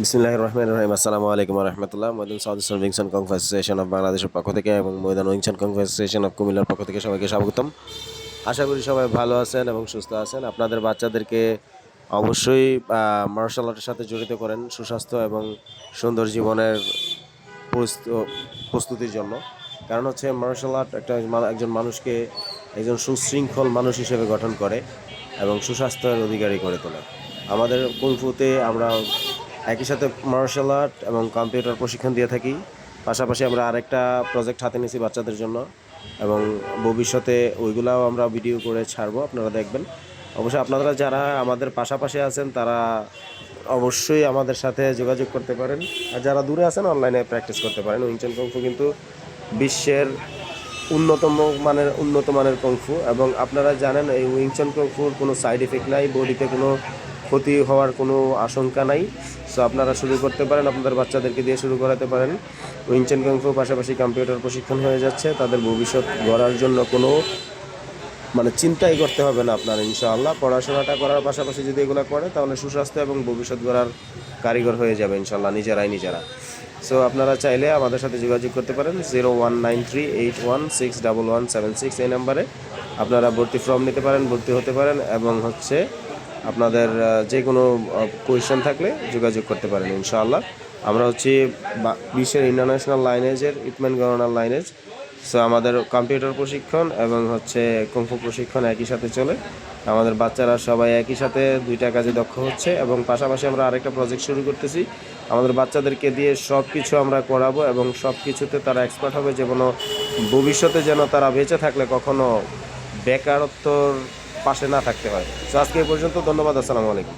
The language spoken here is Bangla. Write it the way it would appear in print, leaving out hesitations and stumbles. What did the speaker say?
বিসমিল্লাহির রহমানির রহিম। আসসালামু আলাইকুম ওয়া রাহমাতুল্লাহ। ময়দান সাউথ উইংস অ্যান্ড কং ফু অ্যাসোসিয়েশন অফ বাংলাদেশের পক্ষ থেকে এবং ময়দান উইংস অ্যান্ড কং ফু অ্যাসোসিয়েশন অফ কুমিল্লার পক্ষ থেকে সবাইকে স্বাগতম। আশা করি সবাই ভালো আছেন এবং সুস্থ আছেন। আপনাদের বাচ্চাদেরকে অবশ্যই মার্শাল আর্টের সাথে জড়িত করেন সুস্বাস্থ্য এবং সুন্দর জীবনের প্রস্তুতির জন্য। কারণ হচ্ছে মার্শাল আর্ট একজন মানুষকে একজন সুশৃঙ্খল মানুষ হিসেবে গঠন করে এবং সুস্বাস্থ্যের অধিকারী করে তোলে। আমাদের কুংফুতে আমরা একই সাথে মার্শাল আর্ট এবং কম্পিউটার প্রশিক্ষণ দিয়ে থাকি। পাশাপাশি আমরা আরেকটা প্রজেক্ট হাতে নিয়েছি বাচ্চাদের জন্য এবং ভবিষ্যতে ওইগুলাও আমরা ভিডিও করে ছাড়বো, আপনারা দেখবেন। অবশ্যই আপনারা যারা আমাদের পাশাপাশি আছেন তারা অবশ্যই আমাদের সাথে যোগাযোগ করতে পারেন, আর যারা দূরে আছেন অনলাইনে প্র্যাকটিস করতে পারেন। উইংচন কংফু কিন্তু বিশ্বের উন্নত মানের কংফু এবং আপনারা জানেন এই উইংচন কংফুর কোনো সাইড এফেক্ট নাই, বডিতে কোনো ক্ষতি হওয়ার কোনো আশঙ্কা নাই। সো আপনারা শুরু করতে পারেন, আপনাদের বাচ্চাদেরকে দিয়ে শুরু করাতে পারেন। উইংচন কংফু পাশাপাশি কম্পিউটার প্রশিক্ষণ হয়ে যাচ্ছে, তাদের ভবিষ্যৎ গড়ার জন্য কোনো চিন্তাই করতে হবে না আপনার। ইনশাআল্লাহ পড়াশোনাটা করার পাশাপাশি যদি এগুলো করে তাহলে সুস্বাস্থ্য এবং ভবিষ্যৎ গড়ার কারিগর হয়ে যাবে ইনশাআল্লাহ নিজেরা। সো আপনারা চাইলে আমাদের সাথে যোগাযোগ করতে পারেন 019381611176 এই নাম্বারে। আপনারা ভর্তি ফর্ম নিতে পারেন, ভর্তি হতে পারেন এবং আপনাদের যে কোনো কোয়েশ্চেন থাকলে যোগাযোগ করতে পারেন ইনশাআল্লাহ। আমরা বিশ্বের ইন্টারন্যাশনাল লাইনেজের ইটম্যান গভর্নর লাইনেজ। সো আমাদের কম্পিউটার প্রশিক্ষণ এবং কুংফু প্রশিক্ষণ একই সাথে চলে। আমাদের বাচ্চারা সবাই একই সাথে দুইটা কাজে দক্ষ হচ্ছে এবং পাশাপাশি আমরা আরেকটা প্রজেক্ট শুরু করতেছি। আমাদের বাচ্চাদেরকে দিয়ে সব কিছু আমরা করাবো এবং সব কিছুতে তারা এক্সপার্ট হবে, যে কোনো ভবিষ্যতে যেন তারা বেঁচে থাকলে কখনো বেকারত্বর পাশে না থাকতে হয়। তো আজকে এই পর্যন্ত, ধন্যবাদ, আসসালামু আলাইকুম।